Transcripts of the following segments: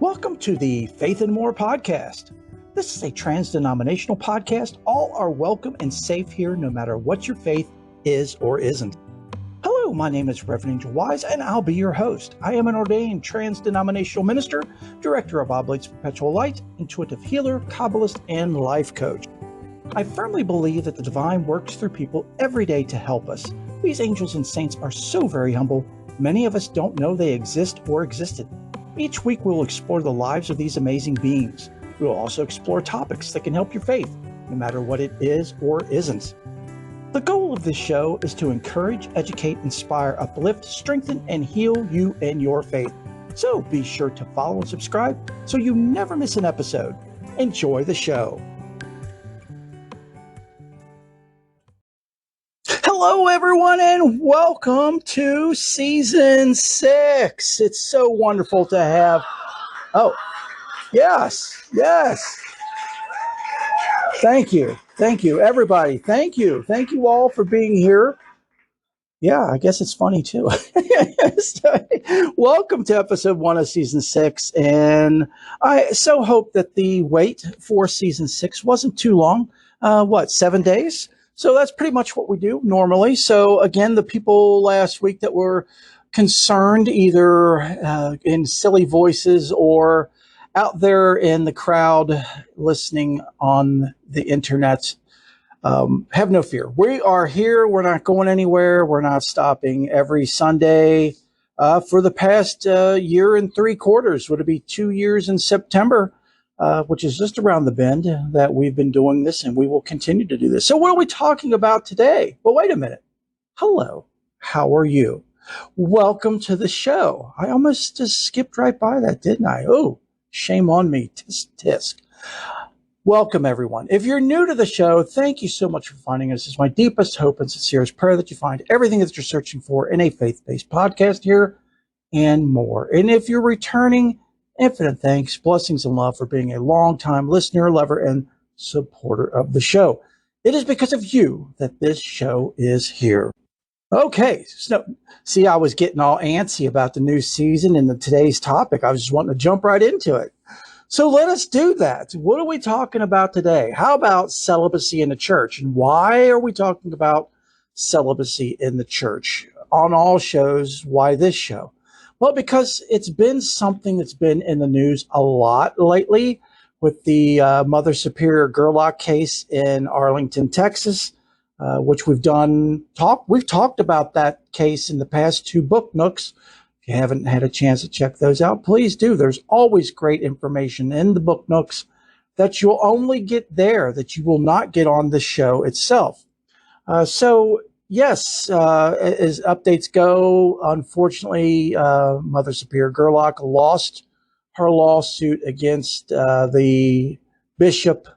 Welcome to the Faith and More podcast. This is a trans-denominational podcast. All are welcome and safe here, no matter what your faith is or isn't. Hello, my name is Reverend Angel Wise, and I'll be your host. I am an ordained trans-denominational minister, director of Oblates Perpetual Light, intuitive healer, Kabbalist, and life coach. I firmly believe that the divine works through people every day to help us. These angels and saints are so very humble, many of us don't know they exist or existed. Each week, we'll explore the lives of these amazing beings. We'll also explore topics that can help your faith, no matter what it is or isn't. The goal of this show is to encourage, educate, inspire, uplift, strengthen, and heal you and your faith. So be sure to follow and subscribe so you never miss an episode. Enjoy the show. Hello, everyone, and welcome to Season 6. It's so wonderful to have... Oh, yes. Thank you, everybody. Thank you all for being here. Yeah, I guess it's funny, too. So, welcome to episode 1 of Season 6, and I so hope that the wait for Season 6 wasn't too long. 7 days? So that's pretty much what we do normally. So again, the people last week that were concerned either in silly voices or out there in the crowd listening on the internet, have no fear. We are here. We're not going anywhere. We're not stopping every Sunday for the past year and 3 quarters. Would it be 2 years in September? Which is just around the bend that we've been doing this, and we will continue to do this. So what are we talking about today? Well, wait a minute. Hello. How are you? Welcome to the show. I almost just skipped right by that, didn't I? Oh, shame on me. Tisk, tisk. Welcome, everyone. If you're new to the show, thank you so much for finding us. It's my deepest hope and sincerest prayer that you find everything that you're searching for in a faith-based podcast here and more. And if you're returning, infinite thanks, blessings, and love for being a long-time listener, lover, and supporter of the show. It is because of you that this show is here. Okay, so see, I was getting all antsy about the new season and today's topic. I was just wanting to jump right into it. So let us do that. What are we talking about today? How about celibacy in the church? And why are we talking about celibacy in the church? On all shows, why this show? Well, because it's been something that's been in the news a lot lately with the Mother Superior Gerlach case in Arlington, Texas, which we've talked about that case in the past 2 book nooks. If you haven't had a chance to check those out, please do. There's always great information in the book nooks that you'll only get there, that you will not get on the show itself. Yes, as updates go, unfortunately, Mother Superior Gerlach lost her lawsuit against the bishop,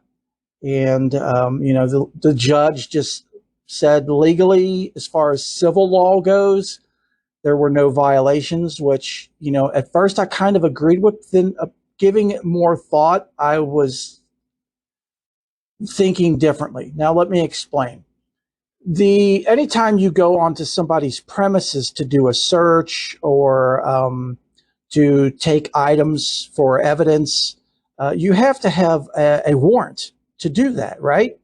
and the judge just said legally, as far as civil law goes, there were no violations. Which at first I kind of agreed with. Then giving it more thought, I was thinking differently. Now let me explain. Anytime you go onto somebody's premises to do a search or to take items for evidence, you have to have a warrant to do that, right?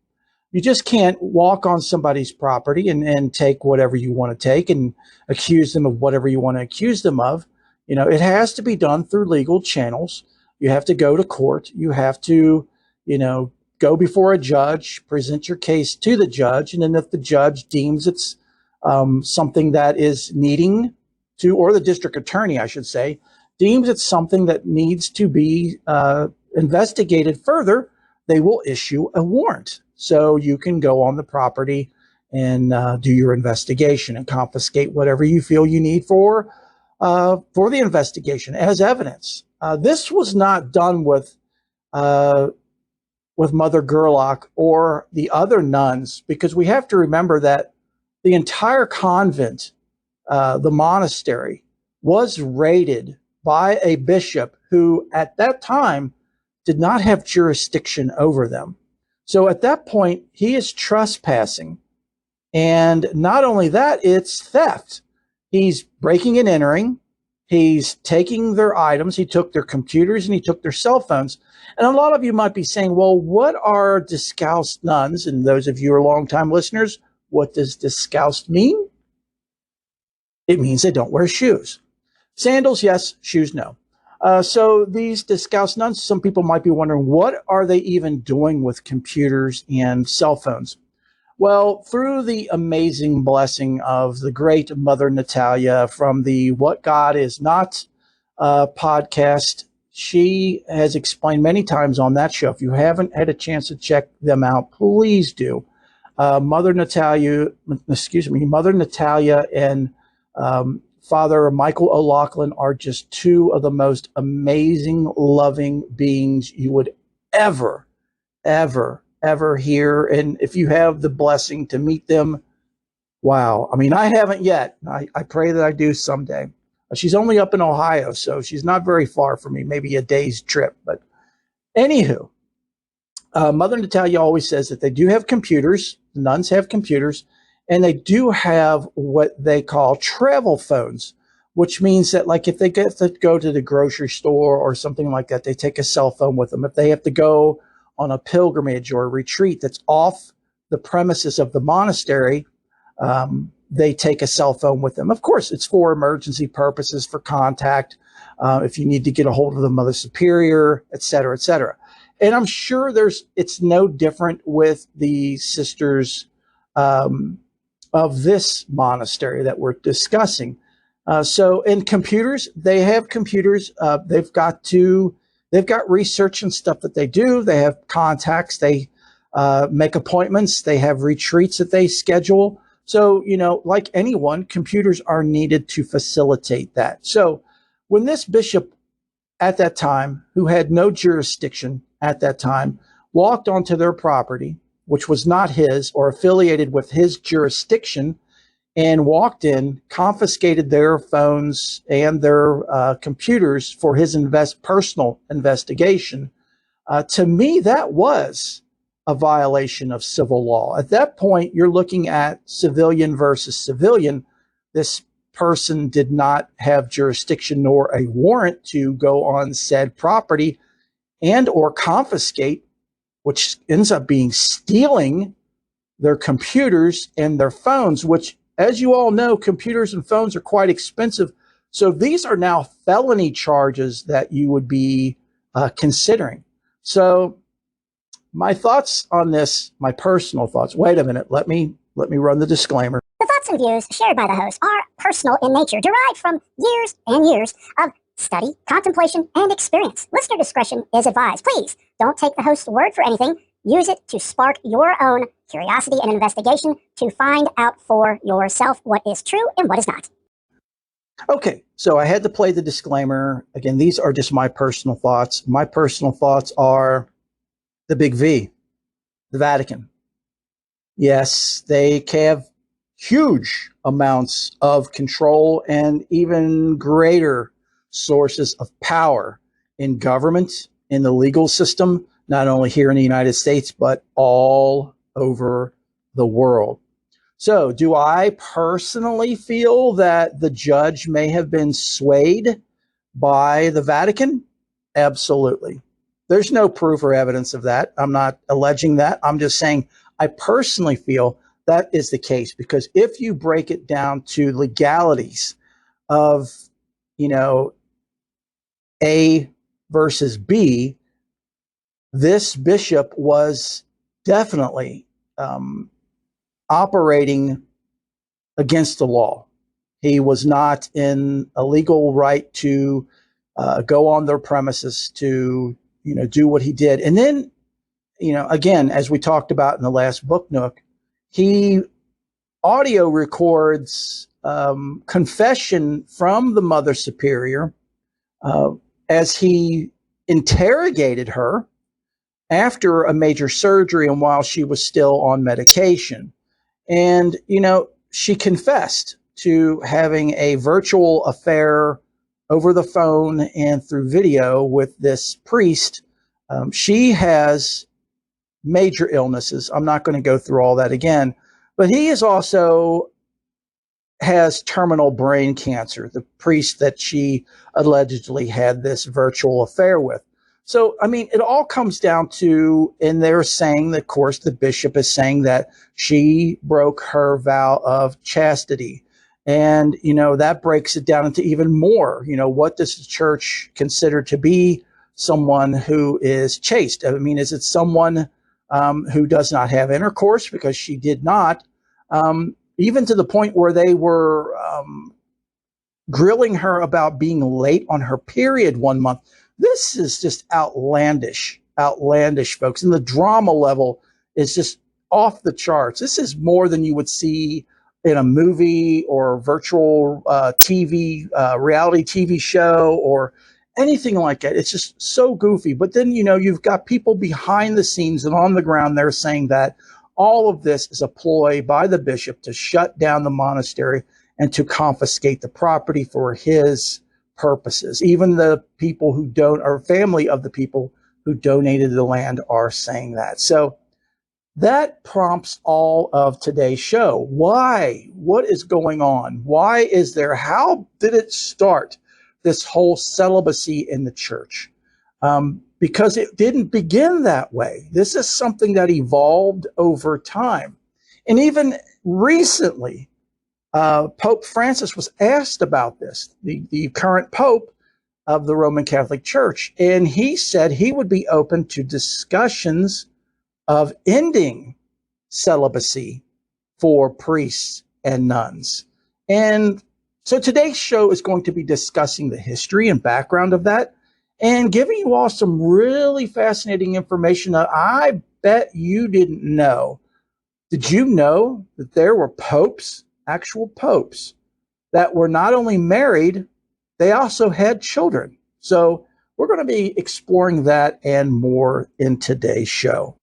You just can't walk on somebody's property and take whatever you want to take and accuse them of whatever you want to accuse them of. It has to be done through legal channels. You have to go to court. You have to, go before a judge, present your case to the judge, and then if the judge deems it's something that is needing to, or the district attorney, I should say, deems it's something that needs to be investigated further, they will issue a warrant. So you can go on the property and do your investigation and confiscate whatever you feel you need for the investigation as evidence. This was not done with Mother Gerlach or the other nuns, because we have to remember that the entire convent, the monastery, was raided by a bishop who at that time did not have jurisdiction over them. So at that point, he is trespassing. And not only that, it's theft. He's breaking and entering. He's taking their items. He took their computers and he took their cell phones. And a lot of you might be saying, well, what are discalced nuns? And those of you who are longtime listeners, what does discalced mean? It means they don't wear shoes. Sandals, yes. Shoes, no. So these discalced nuns, some people might be wondering, what are they even doing with computers and cell phones? Well, through the amazing blessing of the great Mother Natalia from the What God Is Not podcast, she has explained many times on that show. If you haven't had a chance to check them out, please do. Mother Natalia and Father Michael O'Loughlin are just two of the most amazing, loving beings you would ever, ever hear. And if you have the blessing to meet them, wow. I mean, I haven't yet. I pray that I do someday. She's only up in Ohio, so she's not very far from me, maybe a day's trip. But anywho, Mother Natalia always says that they do have computers. The nuns have computers, and they do have what they call travel phones, which means that, like, if they get to go to the grocery store or something like that, they take a cell phone with them. If they have to go on a pilgrimage or a retreat that's off the premises of the monastery, they take a cell phone with them. Of course, it's for emergency purposes, for contact, if you need to get a hold of the Mother Superior, et cetera, et cetera. And I'm sure it's no different with the sisters of this monastery that we're discussing. So in computers, they have computers. They've got research and stuff that they do. They have contacts. They make appointments. They have retreats that they schedule. So, like anyone, computers are needed to facilitate that. So when this bishop at that time, who had no jurisdiction at that time, walked onto their property, which was not his or affiliated with his jurisdiction, and walked in, confiscated their phones and their computers for his personal investigation, to me, that was a violation of civil law. At that point, you're looking at civilian versus civilian. This person did not have jurisdiction nor a warrant to go on said property and or confiscate, which ends up being stealing their computers and their phones, which, as you all know, computers and phones are quite expensive. So these are now felony charges that you would be considering. So my thoughts on this, my personal thoughts. Wait a minute. Let me run the disclaimer. The thoughts and views shared by the host are personal in nature, derived from years and years of study, contemplation, and experience. Listener discretion is advised. Please don't take the host's word for anything. Use it to spark your own curiosity and investigation to find out for yourself what is true and what is not. Okay, so I had to play the disclaimer. Again, these are just my personal thoughts. My personal thoughts are the big V, the Vatican. Yes, they have huge amounts of control and even greater sources of power in government, in the legal system, not only here in the United States, but all over the world. So do I personally feel that the judge may have been swayed by the Vatican? Absolutely. There's no proof or evidence of that. I'm not alleging that. I'm just saying I personally feel that is the case, because if you break it down to legalities of, A versus B, this bishop was definitely operating against the law. He was not in a legal right to go on their premises to, do what he did. And then, again, as we talked about in the last Book Nook, he audio records confession from the Mother Superior as he interrogated her after a major surgery and while she was still on medication. And, she confessed to having a virtual affair over the phone and through video with this priest. She has major illnesses. I'm not going to go through all that again, but he is also has terminal brain cancer, the priest that she allegedly had this virtual affair with. So, I mean, it all comes down to, and they're saying, that, of course, the bishop is saying that she broke her vow of chastity. And, that breaks it down into even more. What does the church consider to be someone who is chaste? I mean, is it someone who does not have intercourse? Because she did not. Even to the point where they were grilling her about being late on her period one month. This is just outlandish, folks. And the drama level is just off the charts. This is more than you would see in a movie or virtual TV, reality TV show or anything like that. It's just so goofy. But then, you've got people behind the scenes and on the ground there saying that all of this is a ploy by the bishop to shut down the monastery and to confiscate the property for his purposes. Even the people who don't, or family of the people who donated the land, are saying that. So that prompts all of today's show. Why? What is going on? Why is there? How did it start, this whole celibacy in the church? Because it didn't begin that way. This is something that evolved over time. And even recently, Pope Francis was asked about this, the current Pope of the Roman Catholic Church, and he said he would be open to discussions of ending celibacy for priests and nuns. And so today's show is going to be discussing the history and background of that and giving you all some really fascinating information that I bet you didn't know. Did you know that there were popes, actual popes, that were not only married, they also had children? So we're going to be exploring that and more in today's show.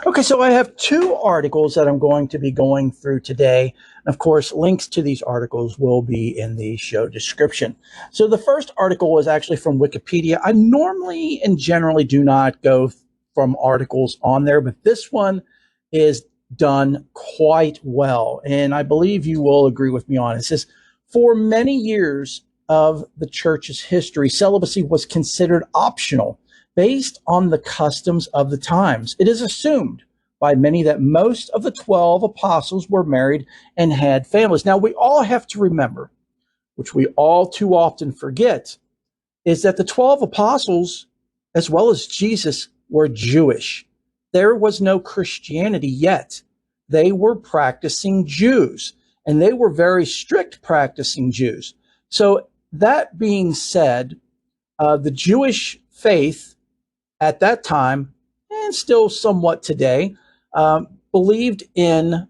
Okay, so I have two articles that I'm going to be going through today. Of course, links to these articles will be in the show description. So the first article is actually from Wikipedia. I normally and generally do not go from articles on there, but this one is done quite well, and I believe you will agree with me on it. It says, for many years of the church's history, celibacy was considered optional based on the customs of the times. It is assumed by many that most of the 12 apostles were married and had families. Now, we all have to remember, which we all too often forget, is that the 12 apostles, as well as Jesus, were Jewish. There was no Christianity yet. They were practicing Jews, and they were very strict practicing Jews. So that being said, the Jewish faith at that time, and still somewhat today, believed in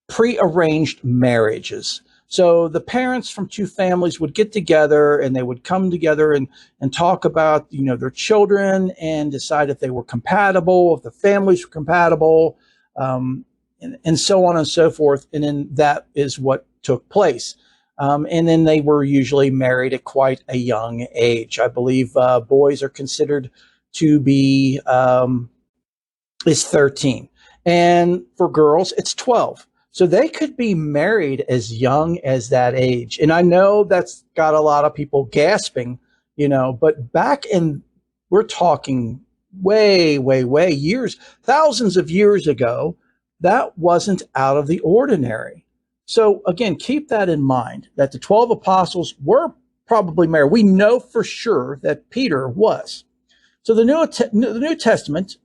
prearranged marriages. So the parents from two families would get together and they would come together and talk about, their children and decide if they were compatible, if the families were compatible, and so on and so forth. And then that is what took place. And then they were usually married at quite a young age. I believe boys are considered to be is 13. And for girls, it's 12. So they could be married as young as that age. And I know that's got a lot of people gasping, but we're talking way, way, way years, thousands of years ago, that wasn't out of the ordinary. So again, keep that in mind, that the 12 apostles were probably married. We know for sure that Peter was. So the New Testament,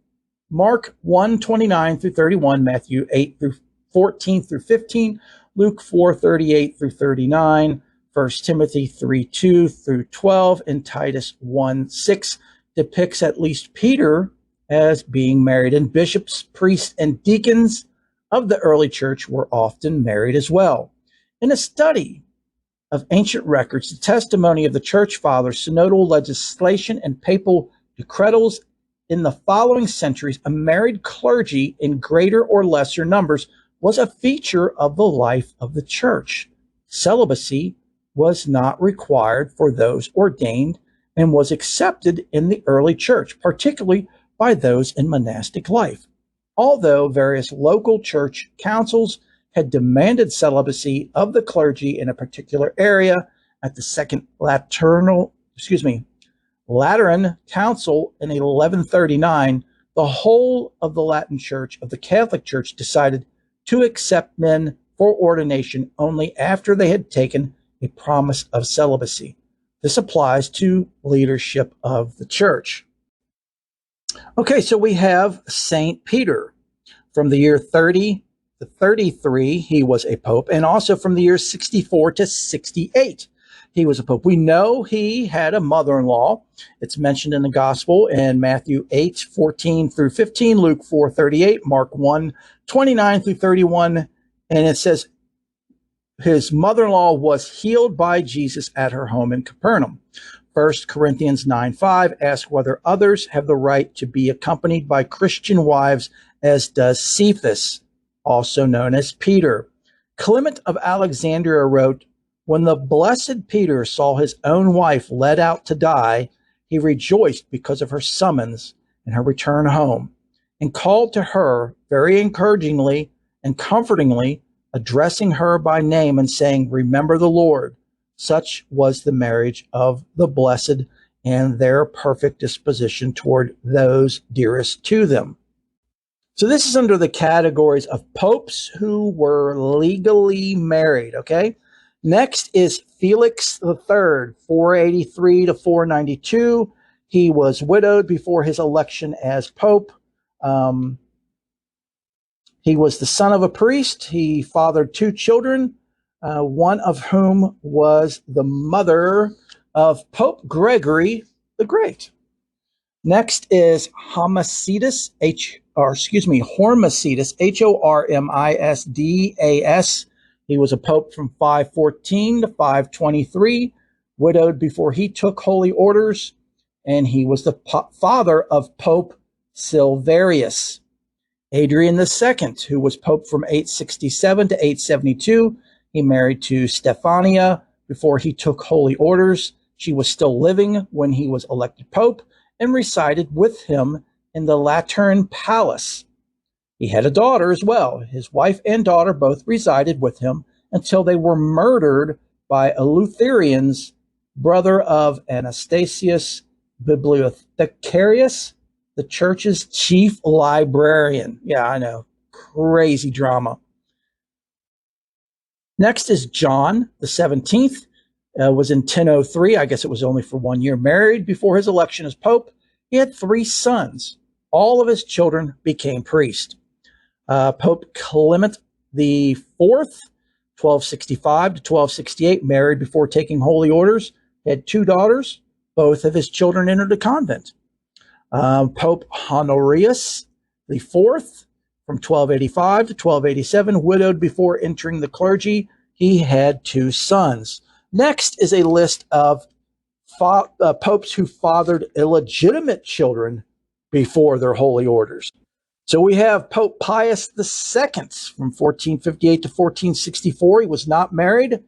Mark 1:29 through 31, Matthew 8 through 14 through 15, Luke 4:38 through 39, 1 Timothy 3:2 through 12, and Titus 1:6 depicts at least Peter as being married, and bishops, priests, and deacons of the early church were often married as well. In a study of ancient records, the testimony of the church fathers, synodal legislation, and papal decretals in the following centuries, a married clergy in greater or lesser numbers was a feature of the life of the church. Celibacy was not required for those ordained and was accepted in the early church, particularly by those in monastic life. Although various local church councils had demanded celibacy of the clergy in a particular area at the Second Lateran Council in 1139. The whole of the Latin Church of the Catholic Church decided to accept men for ordination only after they had taken a promise of celibacy. This applies to leadership of the church. Okay, so we have Saint Peter. From the year 30 to 33, he was a pope, and also from the year 64 to 68, he was a pope. We know he had a mother-in-law. It's mentioned in the gospel in Matthew 8:14 through 15, Luke 4:38, Mark 1:29 through 31, and it says his mother-in-law was healed by Jesus at her home in Capernaum. 1 Corinthians 9:5 asks whether others have the right to be accompanied by Christian wives, as does Cephas, also known as Peter. Clement of Alexandria wrote, "When the blessed Peter saw his own wife led out to die, he rejoiced because of her summons and her return home, and called to her very encouragingly and comfortingly, addressing her by name and saying, 'Remember the Lord.' Such was the marriage of the blessed and their perfect disposition toward those dearest to them." So this is under the categories of popes who were legally married, okay? Next is Felix III, 483 to 492. He was widowed before his election as pope. He was the son of a priest. He fathered two children, one of whom was the mother of Pope Gregory the Great. Next is Hormisdas, Hormisdas, Hormisdas. He was a pope from 514 to 523, widowed before he took holy orders, and he was the father of Pope Silverius. Adrian II, who was pope from 867 to 872, he married to Stephania before he took holy orders. She was still living when he was elected pope and resided with him in the Lateran Palace. He had a daughter as well. His wife and daughter both resided with him until they were murdered by Eleutherius, brother of Anastasius Bibliothecarius, the church's chief librarian. Yeah, I know. Crazy drama. Next is John the 17th. Was in 1003. I guess it was only for 1 year. Married before his election as pope. He had 3 sons. All of his children became priests. Pope Clement the Fourth, 1265 to 1268, married before taking holy orders. He had 2 daughters. Both of his children entered a convent. Pope Honorius the Fourth, from 1285 to 1287, widowed before entering the clergy. He had 2 sons. Next is a list of popes who fathered illegitimate children before their holy orders. So we have Pope Pius II from 1458 to 1464. He was not married,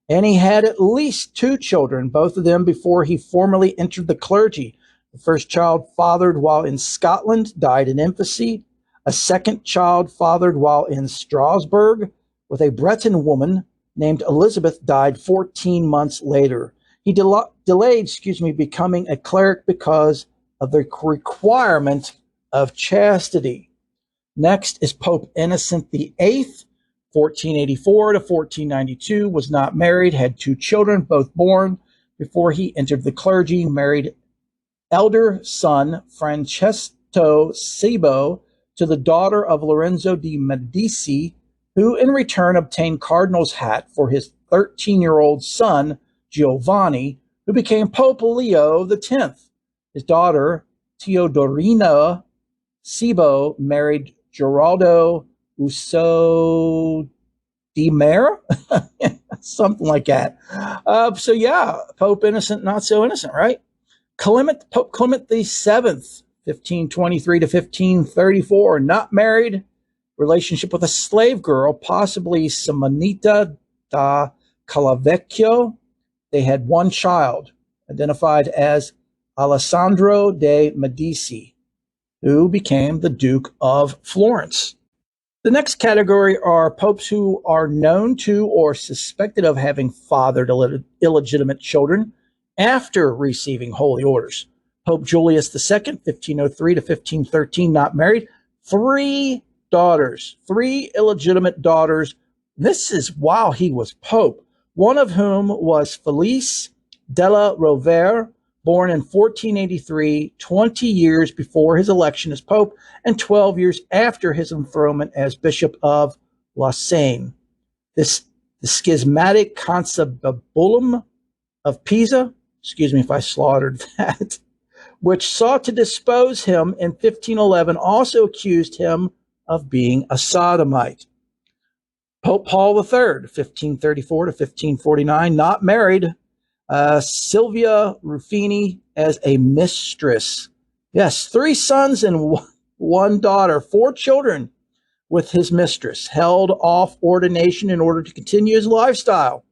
and he had at least 2 children, both of them before he formally entered the clergy. The first child fathered while in Scotland died in infancy. A second child fathered while in Strasbourg with a Breton woman named Elizabeth died 14 months later. He delayed becoming a cleric because of the requirement of chastity. Next is Pope Innocent VIII, 1484 to 1492, was not married, had 2 children, both born before he entered the clergy, married elder son Francesco Cibo to the daughter of Lorenzo di Medici, who in return obtained cardinal's hat for his 13-year-old son, Giovanni, who became Pope Leo X. His daughter, Teodorina Cibo, married Geraldo Uso di Mera, something like that. So yeah, Pope Innocent, not so innocent, right? Pope Clement VII, 1523 to 1534, not married, relationship with a slave girl, possibly Simonetta da Calavecchio. They had 1 child, identified as Alessandro de Medici, who became the Duke of Florence. The next category are popes who are known to or suspected of having fathered illegitimate children after receiving holy orders. Pope Julius II, 1503 to 1513, not married, 3 daughters, 3 illegitimate daughters. This is while he was pope, one of whom was Felice della Rovere, born in 1483, 20 years before his election as pope and 12 years after his enthronement as Bishop of Lausanne. The schismatic conciliabulum of Pisa, excuse me if I slaughtered that, which sought to dispose him in 1511, also accused him of being a sodomite. Pope Paul III, 1534 to 1549, not married, Silvia Ruffini as a mistress. Yes, 3 sons and 1 daughter, 4 children with his mistress, held off ordination in order to continue his lifestyle,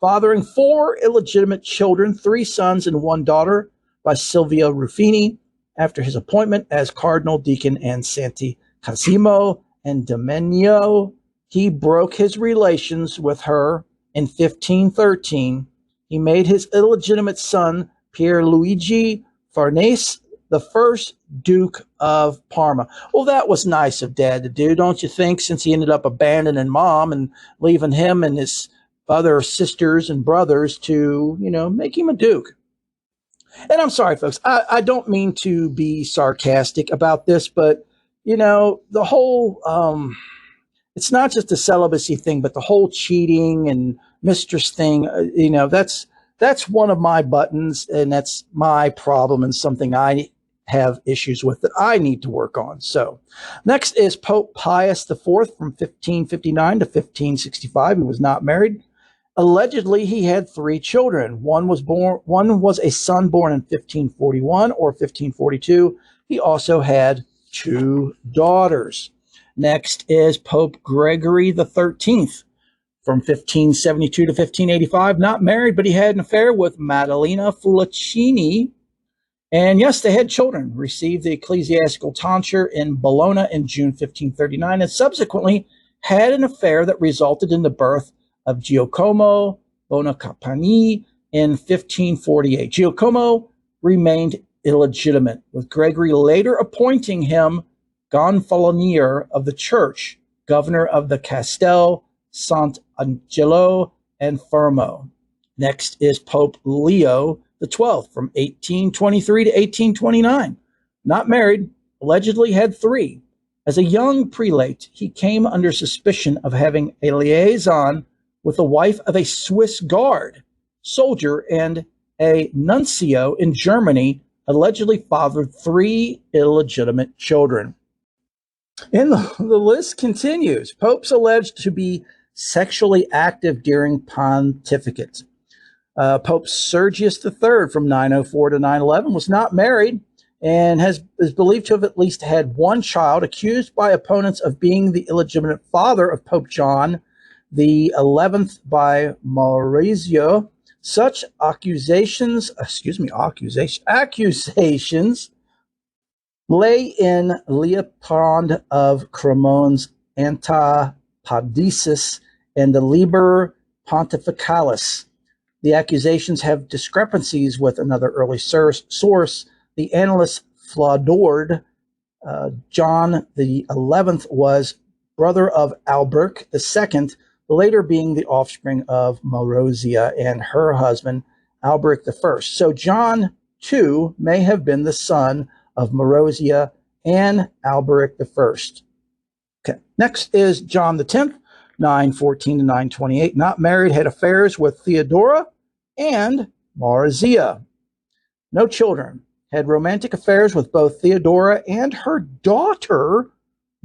fathering 4 illegitimate children, 3 sons and 1 daughter, by Silvia Ruffini after his appointment as cardinal deacon and Santi Cosimo and Domenio. He broke his relations with her in 1513. He made his illegitimate son, Pierluigi Farnese, the first Duke of Parma. Well, that was nice of Dad to do, don't you think, since he ended up abandoning Mom and leaving him and his other sisters and brothers to, make him a Duke. And I'm sorry, folks, I don't mean to be sarcastic about this, but, the whole, it's not just the celibacy thing, but the whole cheating and mistress thing, that's one of my buttons, and that's my problem and something I have issues with that I need to work on. So next is Pope Pius IV from 1559 to 1565. He was not married. Allegedly, he had 3 children. One was a son born in 1541 or 1542. He also had 2 daughters. Next is Pope Gregory XIII from 1572 to 1585. Not married, but he had an affair with Maddalena Fulacini. And yes, they had children. Received the ecclesiastical tonsure in Bologna in June 1539, and subsequently had an affair that resulted in the birth of Giacomo Bonacapani in 1548. Giacomo remained illegitimate, with Gregory later appointing him Gonfalonier of the Church, governor of the Castel Sant'Angelo and Fermo. Next is Pope Leo XII from 1823 to 1829. Not married, allegedly had 3. As a young prelate, he came under suspicion of having a liaison with the wife of a Swiss guard soldier and a nuncio in Germany, allegedly fathered 3 illegitimate children. And the list continues. Popes alleged to be sexually active during pontificate. Pope Sergius III from 904 to 911 was not married and is believed to have at least had 1 child, accused by opponents of being the illegitimate father of Pope John the 11th by Maurizio. Such accusations lay in Leopold of Cremon's Antipodesis and the Liber Pontificalis. The accusations have discrepancies with another early source, the annalist Flaudord. John the 11th was brother of Alberic II, later being the offspring of Marozia and her husband, Alberic I. So John, too, may have been the son of Marozia and Alberic I. Okay. Next is John X, 914 to 928. Not married, had affairs with Theodora and Marozia. No children. Had romantic affairs with both Theodora and her daughter,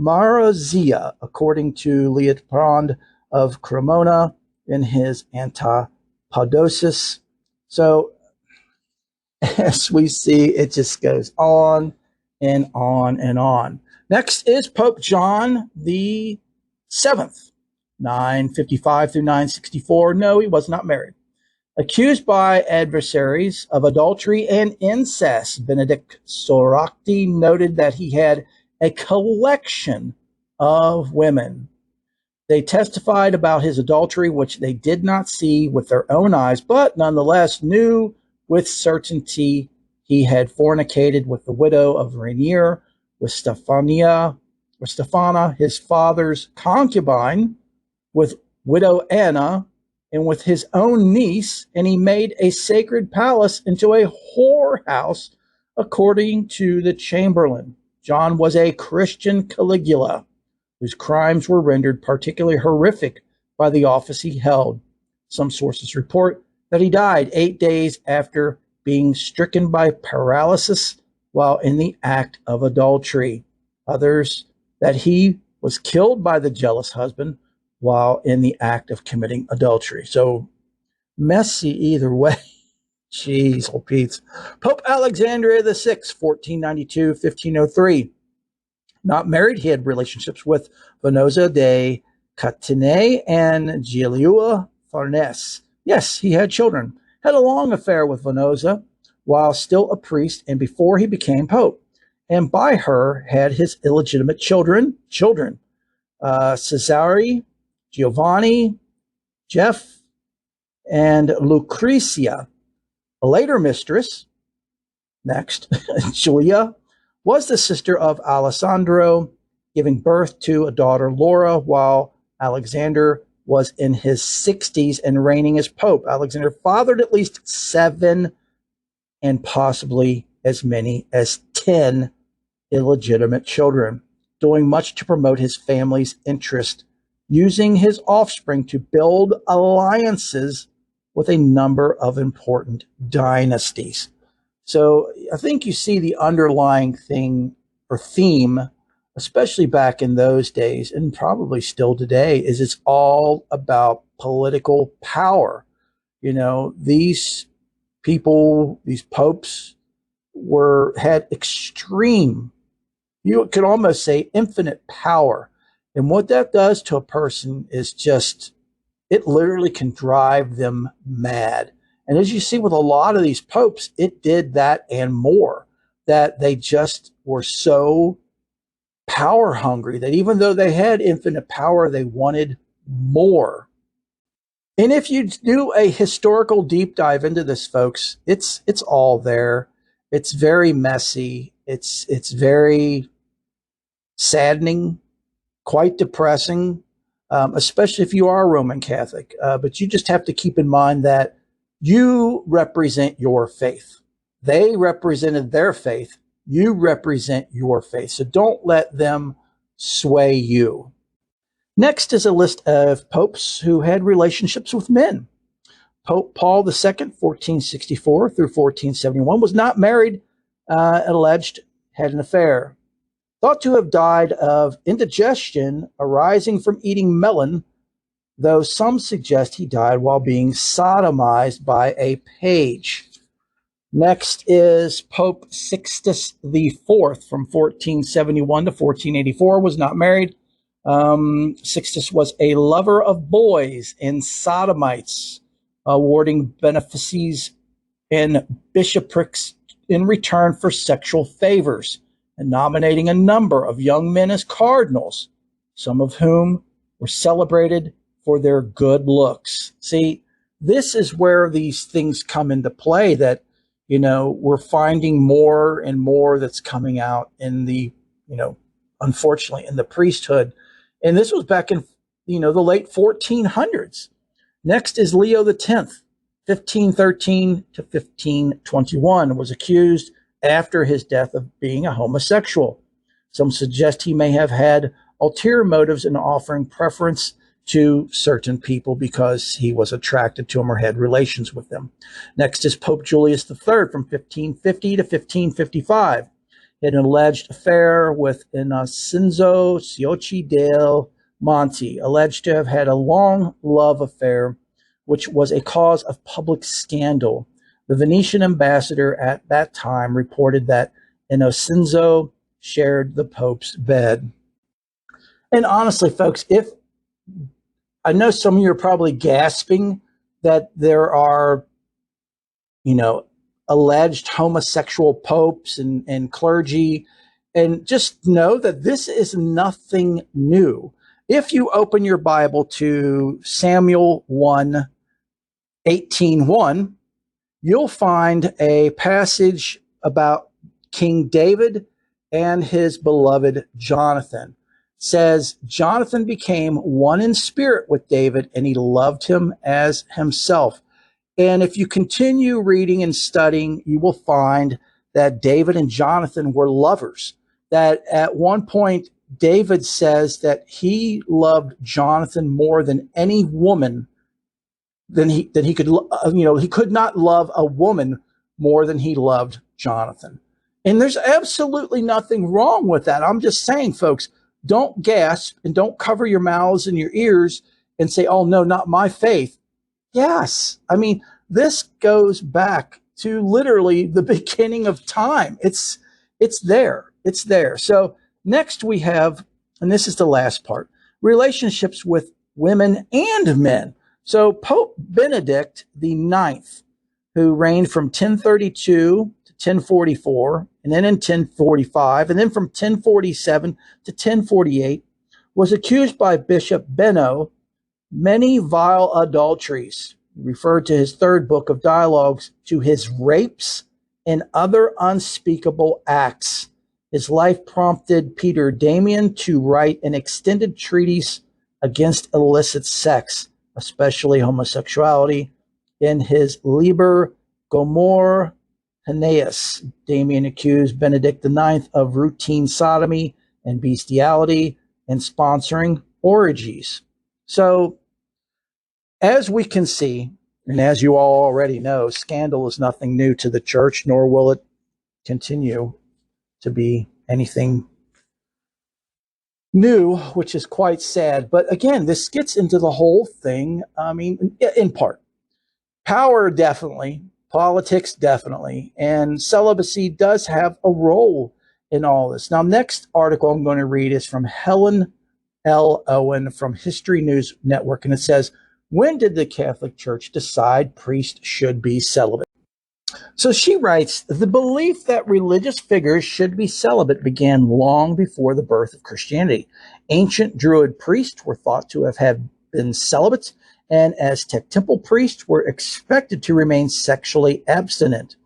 Marozia, according to Leopold of Cremona in his Antipodosis. So, as we see, it just goes on and on and on. Next is Pope John the 7th, 955 through 964. No, he was not married. Accused by adversaries of adultery and incest, Benedict Soracti noted that he had a collection of women. They testified about his adultery, which they did not see with their own eyes, but nonetheless knew with certainty he had fornicated with the widow of Rainier, with Stephana, his father's concubine, with widow Anna, and with his own niece, and he made a sacred palace into a whorehouse, according to the Chamberlain. John was a Christian Caligula, whose crimes were rendered particularly horrific by the office he held. Some sources report that he died 8 days after being stricken by paralysis while in the act of adultery. Others that he was killed by the jealous husband while in the act of committing adultery. So messy either way. Jeez, old Pete's. Pope Alexander VI, 1492-1503. Not married, he had relationships with Venosa de Catinay and Giulio Farnese. Yes, he had children. Had a long affair with Venosa while still a priest and before he became pope. And by her had his illegitimate children, Cesare, Giovanni, Jeff, and Lucrezia. A later mistress, next, Julia, was the sister of Alessandro, giving birth to a daughter, Laura, while Alexander was in his 60s and reigning as pope. Alexander fathered at least 7 and possibly as many as 10 illegitimate children, doing much to promote his family's interest, using his offspring to build alliances with a number of important dynasties. So I think you see the underlying thing or theme, especially back in those days and probably still today, is it's all about political power. You know, these people, these popes had extreme, you could almost say infinite power. And what that does to a person is just, it literally can drive them mad. And as you see with a lot of these popes, it did that and more, that they just were so power hungry that even though they had infinite power, they wanted more. And if you do a historical deep dive into this, folks, it's all there. It's very messy. It's very saddening, quite depressing, especially if you are a Roman Catholic. But you just have to keep in mind that you represent your faith. They represented their faith. You represent your faith. So don't let them sway you. Next is a list of popes who had relationships with men. Pope Paul II, 1464 through 1471, was not married, alleged had an affair. Thought to have died of indigestion arising from eating melon, though some suggest he died while being sodomized by a page. Next is Pope Sixtus IV from 1471 to 1484, was not married. Sixtus was a lover of boys and sodomites, awarding benefices and bishoprics in return for sexual favors, and nominating a number of young men as cardinals, some of whom were celebrated for their good looks. See, this is where these things come into play, that, you know, we're finding more and more that's coming out in the, you know, unfortunately in the priesthood. And this was back in, you know, the late 1400s. Next is Leo X, 1513 to 1521, was accused after his death of being a homosexual. Some suggest he may have had ulterior motives in offering preference to certain people because he was attracted to them or had relations with them. Next is Pope Julius III from 1550 to 1555. He had an alleged affair with Innocenzo Ciocci del Monte, alleged to have had a long love affair, which was a cause of public scandal. The Venetian ambassador at that time reported that Innocenzo shared the Pope's bed. And honestly, folks, if I know some of you are probably gasping that there are, you know, alleged homosexual popes and clergy, And just know that this is nothing new. If you open your Bible to Samuel 1:18:1, you'll find a passage about King David and his beloved Jonathan. It says Jonathan became one in spirit with David, and he loved him as himself. And if you continue reading and studying, you will find that David and Jonathan were lovers. That at one point, David says that he loved Jonathan more than any woman than he could, he could not love a woman more than he loved Jonathan. And there's absolutely nothing wrong with that. I'm just saying, folks, don't gasp and don't cover your mouths and your ears and say, oh, no, not my faith. Yes. I mean, this goes back to literally the beginning of time. It's there. It's there. So next we have, and this is the last part, relationships with women and men. So Pope Benedict the Ninth, who reigned from 1032 to 1044, and then in 1045, and then from 1047 to 1048, was accused by Bishop Benno many vile adulteries. He referred to his third book of dialogues to his rapes and other unspeakable acts. His life prompted Peter Damian to write an extended treatise against illicit sex, especially homosexuality. In his Liber Gomor Haneas, Damian accused Benedict IX of routine sodomy and bestiality and sponsoring orgies. So, as we can see, and as you all already know, scandal is nothing new to the church, nor will it continue to be anything new, which is quite sad. But again, this gets into the whole thing. I mean, in part, power definitely, politics definitely, and celibacy does have a role in all this. Now, next article I'm going to read is from Helen L. Owen from History News Network, and it says, when did the Catholic Church decide priests should be celibate? So she writes, the belief that religious figures should be celibate began long before the birth of Christianity. Ancient Druid priests were thought to have been celibate, and Aztec temple priests were expected to remain sexually abstinent.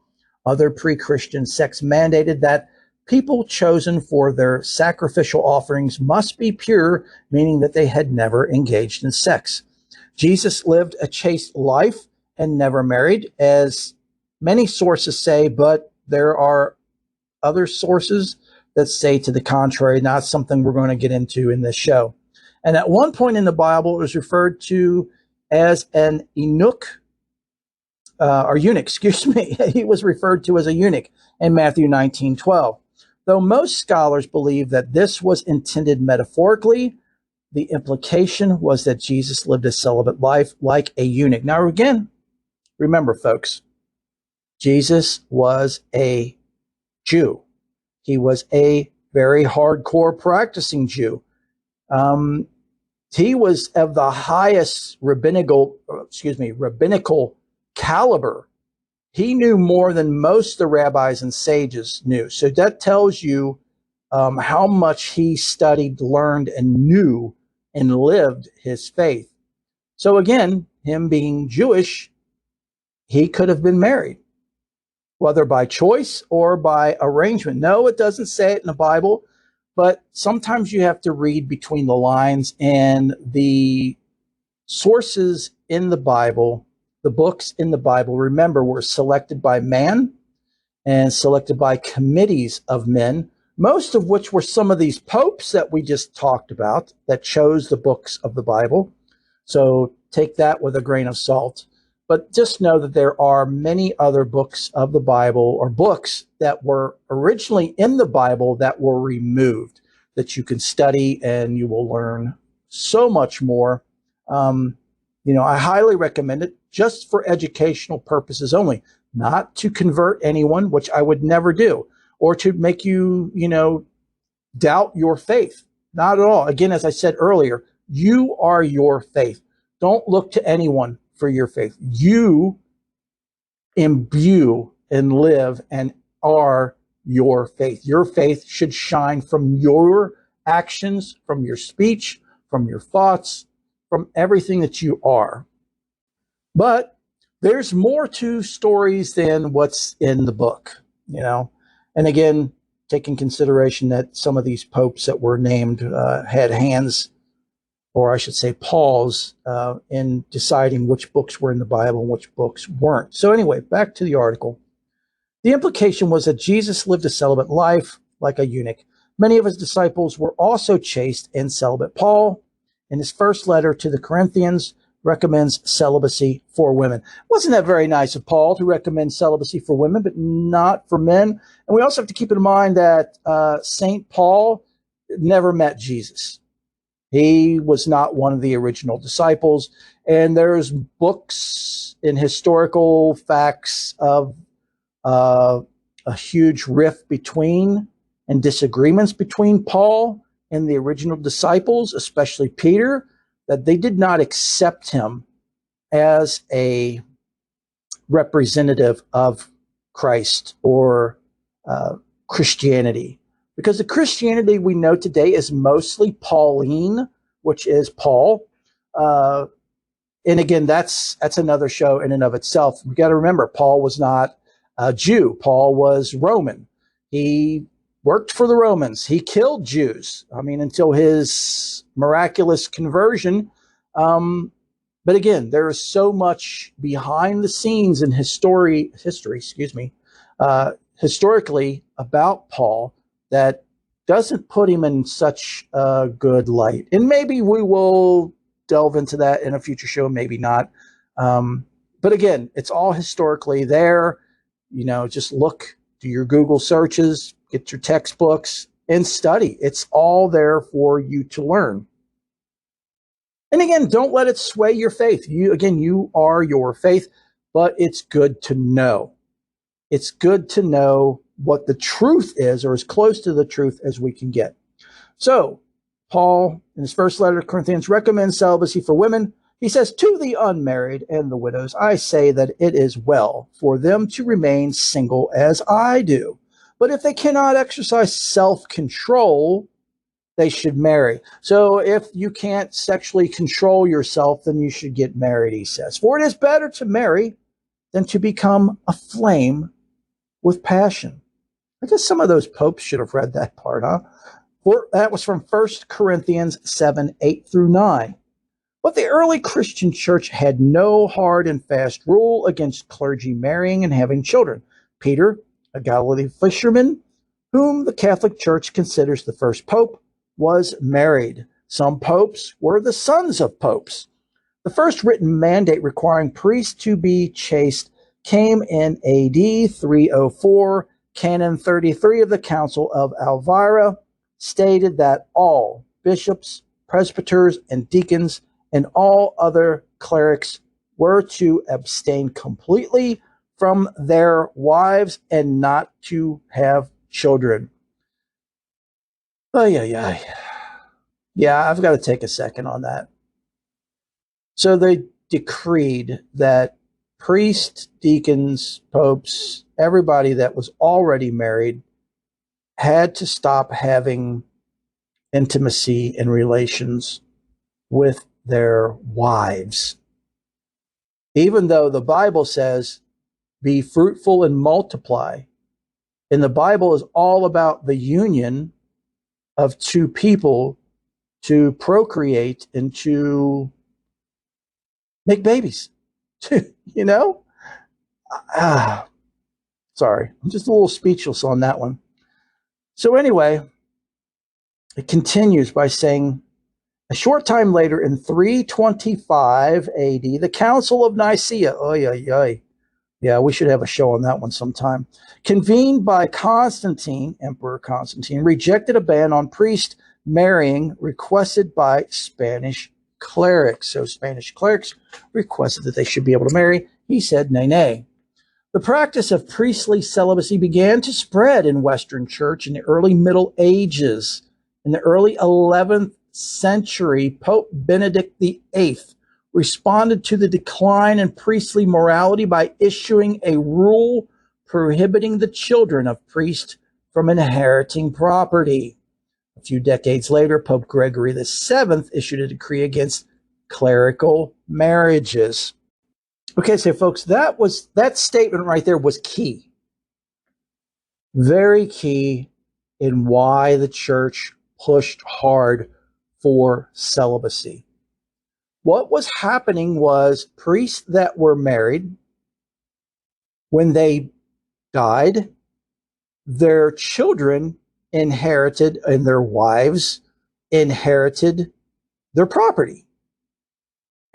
Other pre-Christian sects mandated that people chosen for their sacrificial offerings must be pure, meaning that they had never engaged in sex. Jesus lived a chaste life and never married, as many sources say, but there are other sources that say to the contrary, not something we're going to get into in this show. And at one point in the Bible, it was referred to as an eunuch, excuse me. He was referred to as a eunuch in Matthew 19:12. Though most scholars believe that this was intended metaphorically, the implication was that Jesus lived a celibate life like a eunuch. Now, again, remember, folks, Jesus was a Jew. He was a very hardcore practicing Jew. He was of the highest rabbinical caliber. He knew more than most of the rabbis and sages knew. So that tells you how much he studied, learned, and knew and lived his faith. So again, him being Jewish, he could have been married, whether by choice or by arrangement. No, it doesn't say it in the Bible, but sometimes you have to read between the lines, and the sources in the Bible, the books in the Bible, remember, were selected by man and selected by committees of men, most of which were some of these popes that we just talked about that chose the books of the Bible. So take that with a grain of salt. But just know that there are many other books of the Bible, or books that were originally in the Bible that were removed, that you can study and you will learn so much more. I highly recommend it just for educational purposes only, not to convert anyone, which I would never do, or to make you, doubt your faith. Not at all. Again, as I said earlier, you are your faith. Don't look to anyone for your faith. You imbue and live and are your faith. Your faith should shine from your actions, from your speech, from your thoughts, from everything that you are. But there's more to stories than what's in the book, you know. And again, taking consideration that some of these popes that were named had hands, or I should say paws, in deciding which books were in the Bible and which books weren't. So anyway, back to the article. The implication was that Jesus lived a celibate life like a eunuch. Many of his disciples were also chaste and celibate. Paul, in his first letter to the Corinthians, recommends celibacy for women. Wasn't that very nice of Paul to recommend celibacy for women, but not for men? And we also have to keep in mind that St. Paul never met Jesus. He was not one of the original disciples. And there's books and historical facts of a huge rift between and disagreements between Paul and the original disciples, especially Peter, that they did not accept him as a representative of Christ or Christianity. Because the Christianity we know today is mostly Pauline, which is Paul. And again, that's another show in and of itself. We got to remember, Paul was not a Jew. Paul was Roman. He worked for the Romans. He killed Jews. I mean, until his miraculous conversion. But again, there is so much behind the scenes in history, historically about Paul that doesn't put him in such a good light. And maybe we will delve into that in a future show, maybe not. But again, it's all historically there. You know, just look, do your Google searches, get your textbooks, and study. It's all there for you to learn. And again, don't let it sway your faith. You are your faith, but it's good to know. It's good to know what the truth is, or as close to the truth as we can get. So, Paul, in his first letter to Corinthians, recommends celibacy for women. He says, to the unmarried and the widows, I say that it is well for them to remain single as I do. But if they cannot exercise self-control, they should marry. So if you can't sexually control yourself, then you should get married, he says. For it is better to marry than to become aflame with passion. I guess some of those popes should have read that part, huh? That was from 1 Corinthians 7, 8 through 9. But the early Christian church had no hard and fast rule against clergy marrying and having children. Peter, a Galilee fisherman, whom the Catholic Church considers the first pope, was married. Some popes were the sons of popes. The first written mandate requiring priests to be chaste came in AD 304. Canon 33 of the Council of Elvira stated that all bishops, presbyters, and deacons and all other clerics were to abstain completely from their wives and not to have children. Oh, yeah. Yeah, I've got to take a second on that. So they decreed that priests, deacons, popes, everybody that was already married had to stop having intimacy and relations with their wives. Even though the Bible says, be fruitful and multiply. And the Bible is all about the union of two people to procreate and to make babies. You know? Sorry, I'm just a little speechless on that one. So anyway, it continues by saying, a short time later, in 325 AD, the Council of Nicaea, yeah, we should have a show on that one sometime, convened by Constantine, Emperor Constantine, rejected a ban on priests marrying requested by Spanish clerics. So Spanish clerics requested that they should be able to marry. He said, nay. The practice of priestly celibacy began to spread in Western Church in the early Middle Ages. In the early 11th century, Pope Benedict VIII responded to the decline in priestly morality by issuing a rule prohibiting the children of priests from inheriting property. A few decades later, Pope Gregory VII issued a decree against clerical marriages. Okay, so folks, that statement right there was key. Very key in why the church pushed hard for celibacy. What was happening was priests that were married, when they died, their children inherited and their wives inherited their property.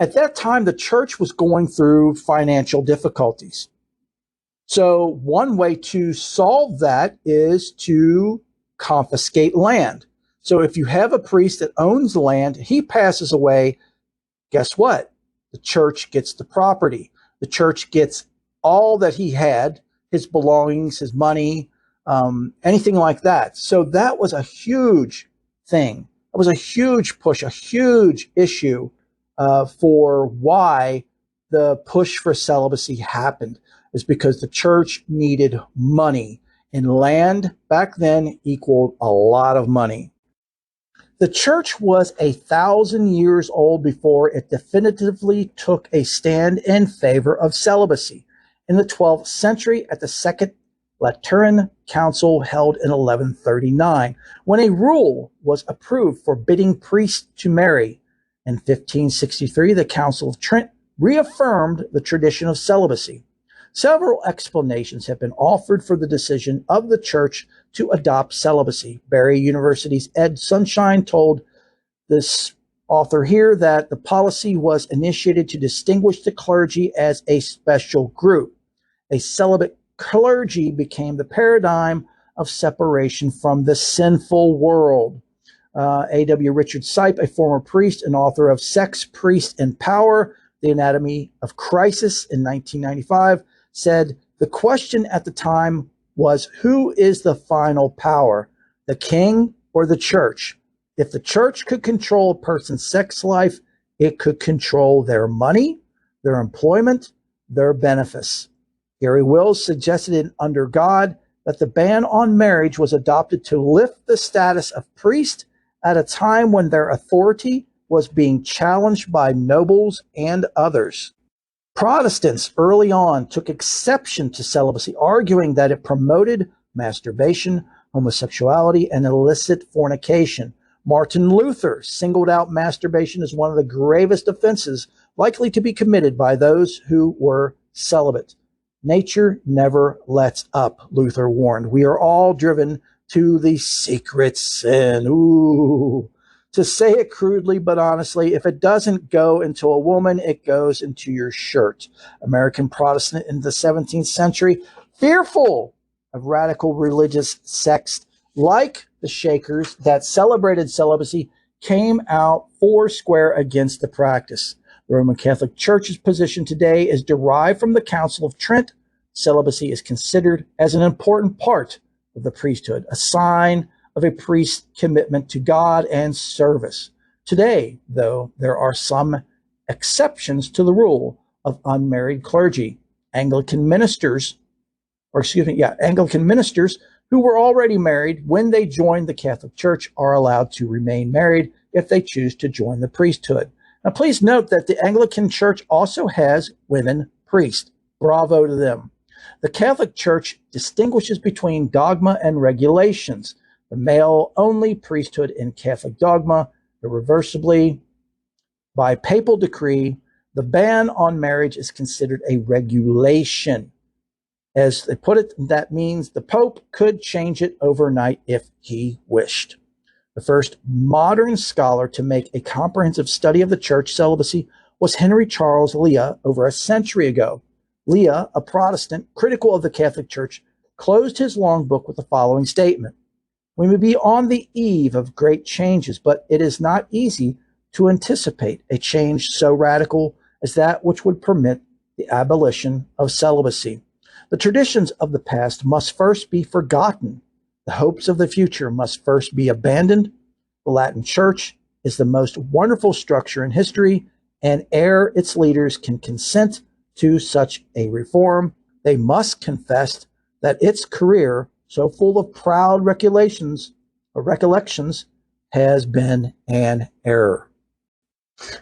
At that time, the church was going through financial difficulties. So one way to solve that is to confiscate land. So if you have a priest that owns land, he passes away, guess what? The church gets the property. The church gets all that he had, his belongings, his money, anything like that. So that was a huge thing. It was a huge push, a huge issue for why the push for celibacy happened, is because the church needed money. And land back then equaled a lot of money. The church was 1,000 years old before it definitively took a stand in favor of celibacy. In the 12th century, at the Second Lateran Council held in 1139, when a rule was approved forbidding priests to marry. In 1563, the Council of Trent reaffirmed the tradition of celibacy. Several explanations have been offered for the decision of the church to adopt celibacy. Barry University's Ed Sunshine told this author here that the policy was initiated to distinguish the clergy as a special group. A celibate clergy became the paradigm of separation from the sinful world. A.W. Richard Sipe, a former priest and author of Sex, Priest, and Power, The Anatomy of Crisis in 1995, said the question at the time was, who is the final power, the king or the church? If the church could control a person's sex life, it could control their money, their employment, their benefits. Gary Wills suggested in Under God that the ban on marriage was adopted to lift the status of priest at a time when their authority was being challenged by nobles and others. Protestants early on took exception to celibacy, arguing that it promoted masturbation, homosexuality, and illicit fornication. Martin Luther singled out masturbation as one of the gravest offenses likely to be committed by those who were celibate. Nature never lets up, Luther warned. We are all driven to the secret sin. Ooh. To say it crudely but honestly, if it doesn't go into a woman, it goes into your shirt. American Protestant in the 17th century, fearful of radical religious sects like the Shakers that celebrated celibacy, came out foursquare against the practice. The Roman Catholic Church's position today is derived from the Council of Trent. Celibacy is considered as an important part of the priesthood, a sign of a priest's commitment to God and service. Today, though, there are some exceptions to the rule of unmarried clergy. Anglican ministers who were already married when they joined the Catholic Church are allowed to remain married if they choose to join the priesthood. Now, please note that the Anglican Church also has women priests. Bravo to them. The Catholic Church distinguishes between dogma and regulations. The male-only priesthood in Catholic dogma, irreversibly by papal decree, the ban on marriage is considered a regulation. As they put it, that means the Pope could change it overnight if he wished. The first modern scholar to make a comprehensive study of the church celibacy was Henry Charles Leah over a century ago. Leah, a Protestant critical of the Catholic Church, closed his long book with the following statement: "We may be on the eve of great changes, but it is not easy to anticipate a change so radical as that which would permit the abolition of celibacy. The traditions of the past must first be forgotten. The hopes of the future must first be abandoned. The Latin Church is the most wonderful structure in history, and ere its leaders can consent to such a reform, they must confess that its career so full of proud recollections, has been an error.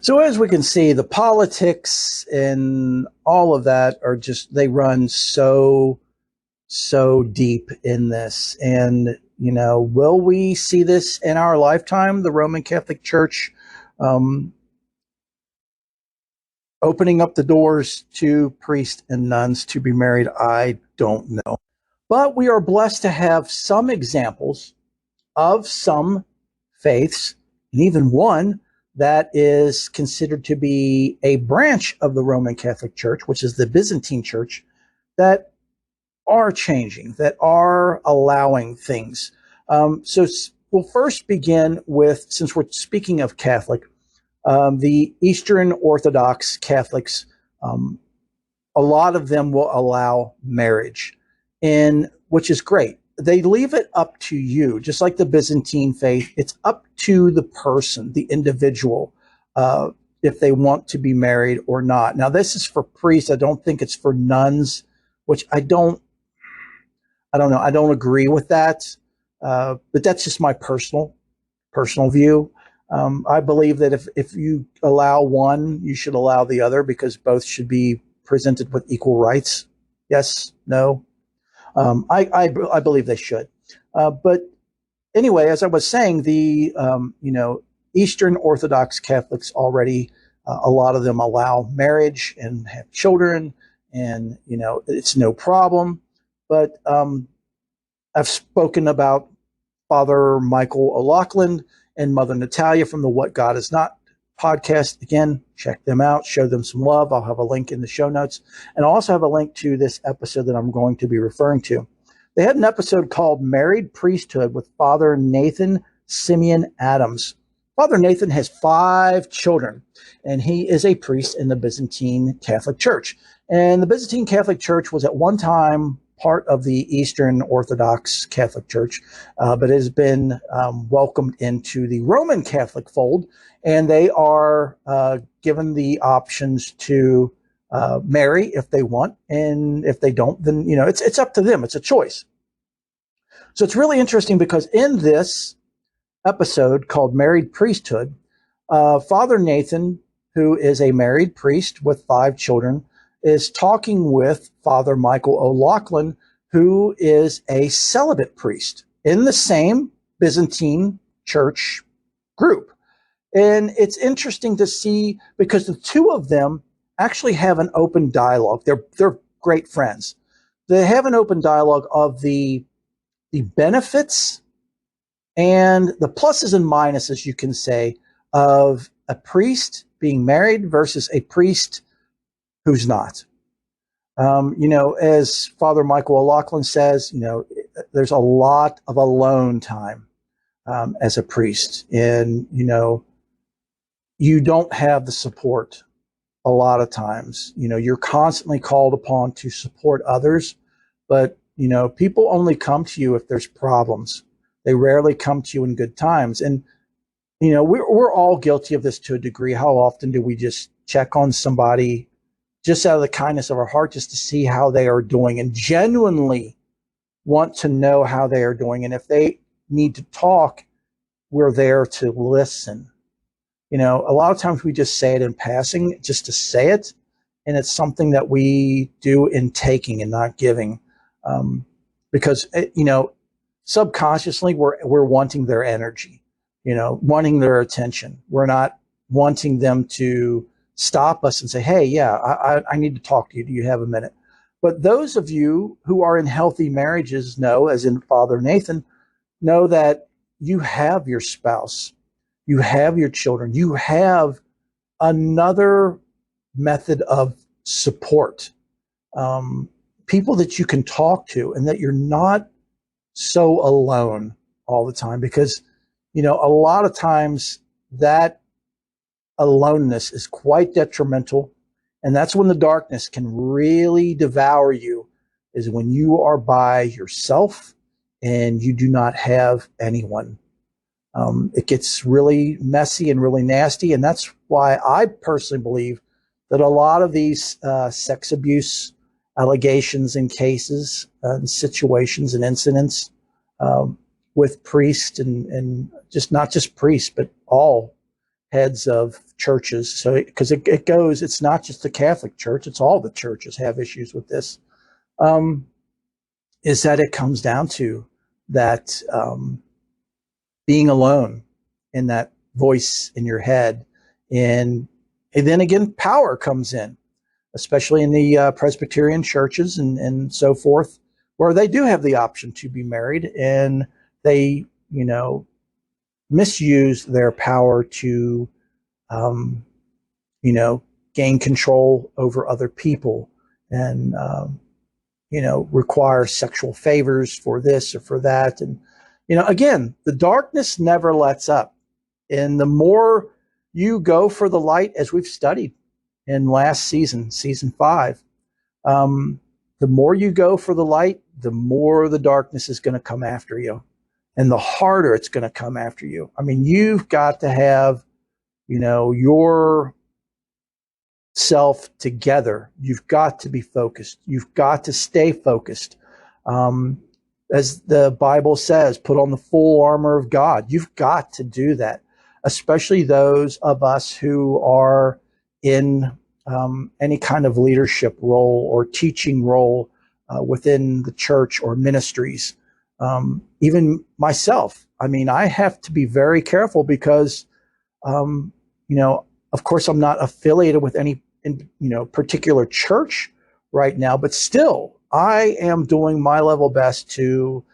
So as we can see, the politics and all of that are just, they run so deep in this. And, will we see this in our lifetime, the Roman Catholic Church opening up the doors to priests and nuns to be married? I don't know. But we are blessed to have some examples of some faiths, and even one that is considered to be a branch of the Roman Catholic Church, which is the Byzantine Church, that are changing, that are allowing things. So we'll first begin with, since we're speaking of Catholic, the Eastern Orthodox Catholics, a lot of them will allow marriage, which is great. They leave it up to you, just like the Byzantine faith. It's up to the person, the individual, if they want to be married or not. Now, this is for priests. I don't think it's for nuns, which I don't know. I don't agree with that, but that's just my personal view. I believe that if you allow one, you should allow the other, because both should be presented with equal rights. Yes, no. I believe they should. But anyway, as I was saying, the Eastern Orthodox Catholics already, a lot of them allow marriage and have children, and it's no problem. But I've spoken about Father Michael O'Loughlin and Mother Natalia from the What God Is Not podcast. Again, check them out, show them some love. I'll have a link in the show notes, and I'll also have a link to this episode that I'm going to be referring to. They had an episode called Married Priesthood with Father Nathan Simeon Adams. Father Nathan has 5 children, and he is a priest in the Byzantine Catholic Church. And the Byzantine Catholic Church was at one time part of the Eastern Orthodox Catholic Church, but has been welcomed into the Roman Catholic fold, and they are given the options to marry if they want, and if they don't, then it's up to them. It's a choice. So it's really interesting, because in this episode called Married Priesthood, Father Nathan, who is a married priest with 5 children, is talking with Father Michael O'Loughlin, who is a celibate priest in the same Byzantine Church group. And it's interesting to see, because the two of them actually have an open dialogue. They're great friends. They have an open dialogue of the benefits and the pluses and minuses, you can say, of a priest being married versus a priest who's not. As Father Michael O'Loughlin says, there's a lot of alone time as a priest, and you don't have the support a lot of times. You're constantly called upon to support others, but people only come to you if there's problems. They rarely come to you in good times. And we're all guilty of this to a degree. How often do we just check on somebody just out of the kindness of our heart, just to see how they are doing, and genuinely want to know how they are doing? And if they need to talk, we're there to listen. A lot of times we just say it in passing, just to say it, and it's something that we do in taking and not giving, because subconsciously we're wanting their energy, wanting their attention. We're not wanting them to stop us and say, hey, yeah, I need to talk to you. Do you have a minute? But those of you who are in healthy marriages know, as in Father Nathan, know that you have your spouse, you have your children, you have another method of support, people that you can talk to, and that you're not so alone all the time. Because, a lot of times that aloneness is quite detrimental, and that's when the darkness can really devour you, is when you are by yourself and you do not have anyone. It gets really messy and really nasty, and that's why I personally believe that a lot of these sex abuse allegations and cases and situations and incidents with priests and just not just priests, but all heads of churches. So because it goes, it's not just the Catholic Church, it's all the churches have issues with this. Is that it comes down to that being alone in that voice in your head. And then again, power comes in, especially in the Presbyterian churches and so forth, where they do have the option to be married, and they, misuse their power to, gain control over other people and, require sexual favors for this or for that. And, again, the darkness never lets up. And the more you go for the light, as we've studied in last season, season 5, the more you go for the light, the more the darkness is going to come after you, and the harder it's going to come after you. I mean, you've got to have, your self together. You've got to be focused. You've got to stay focused. As the Bible says, put on the full armor of God. You've got to do that, especially those of us who are in any kind of leadership role or teaching role within the church or ministries. Even myself, I mean, I have to be very careful because, of course, I'm not affiliated with any, particular church right now, but still, I am doing my level best to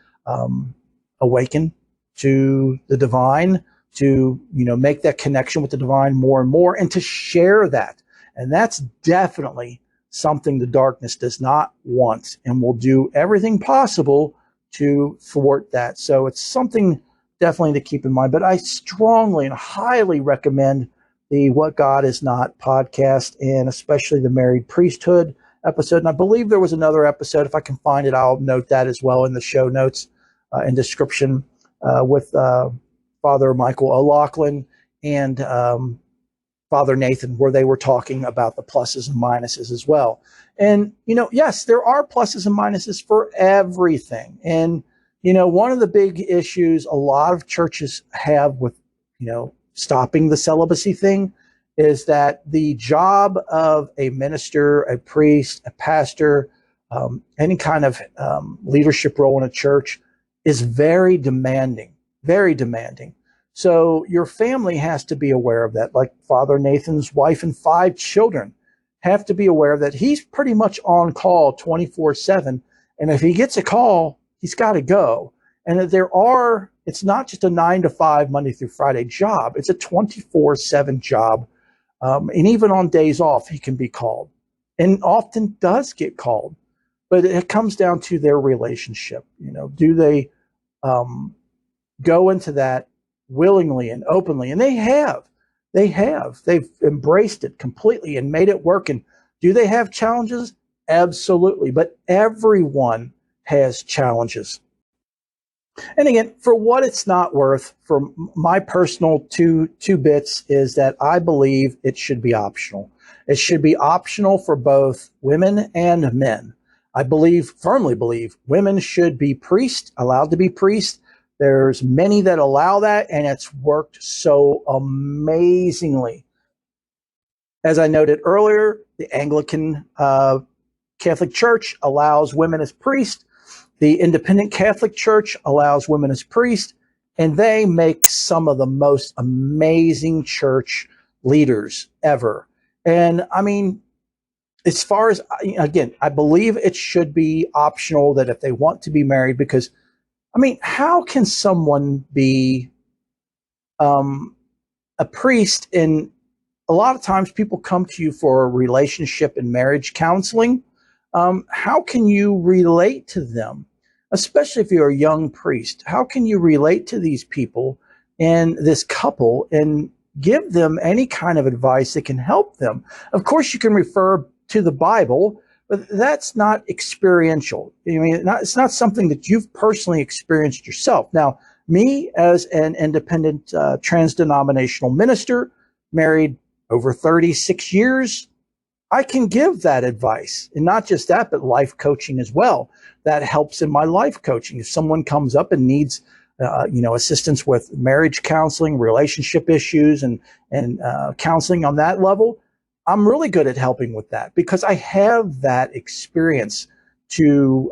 awaken to the divine, to, make that connection with the divine more and more, and to share that. And that's definitely something the darkness does not want, and will do everything possible to thwart that. So it's something definitely to keep in mind. But I strongly and highly recommend the What God Is Not podcast, and especially the married priesthood episode. And I believe there was another episode. If I can find it, I'll note that as well in the show notes and description with Father Michael O'Loughlin and Father Nathan, where they were talking about the pluses and minuses as well. And, yes, there are pluses and minuses for everything. And, one of the big issues a lot of churches have with, stopping the celibacy thing is that the job of a minister, a priest, a pastor, any kind of leadership role in a church is very demanding, very demanding. So your family has to be aware of that. Like Father Nathan's wife and 5 children have to be aware that he's pretty much on call 24/7. And if he gets a call, he's got to go. And that it's not just a 9 to 5 Monday through Friday job. It's a 24/7 job. And even on days off, he can be called, and often does get called. But it comes down to their relationship. Do they go into that willingly and openly? And they have. They've embraced it completely and made it work. And do they have challenges? Absolutely. But everyone has challenges. And again, for what it's not worth, for my personal two bits, is that I believe it should be optional. It should be optional for both women and men. I firmly believe women should be allowed to be priests. There's many that allow that, and it's worked so amazingly. As I noted earlier, the Anglican Catholic Church allows women as priests. The Independent Catholic Church allows women as priests, and they make some of the most amazing church leaders ever. And I mean, as far as, again, I believe it should be optional, that if they want to be married, because, I mean, how can someone be a priest? And a lot of times people come to you for relationship and marriage counseling. How can you relate to them? Especially if you're a young priest, how can you relate to these people and this couple and give them any kind of advice that can help them? Of course, you can refer to the Bible, but that's not experiential. I mean, it's not something that you've personally experienced yourself. Now, me as an independent trans-denominational minister, married over 36 years, I can give that advice. And not just that, but life coaching as well. That helps in my life coaching. If someone comes up and needs assistance with marriage counseling, relationship issues, and counseling on that level, I'm really good at helping with that because I have that experience to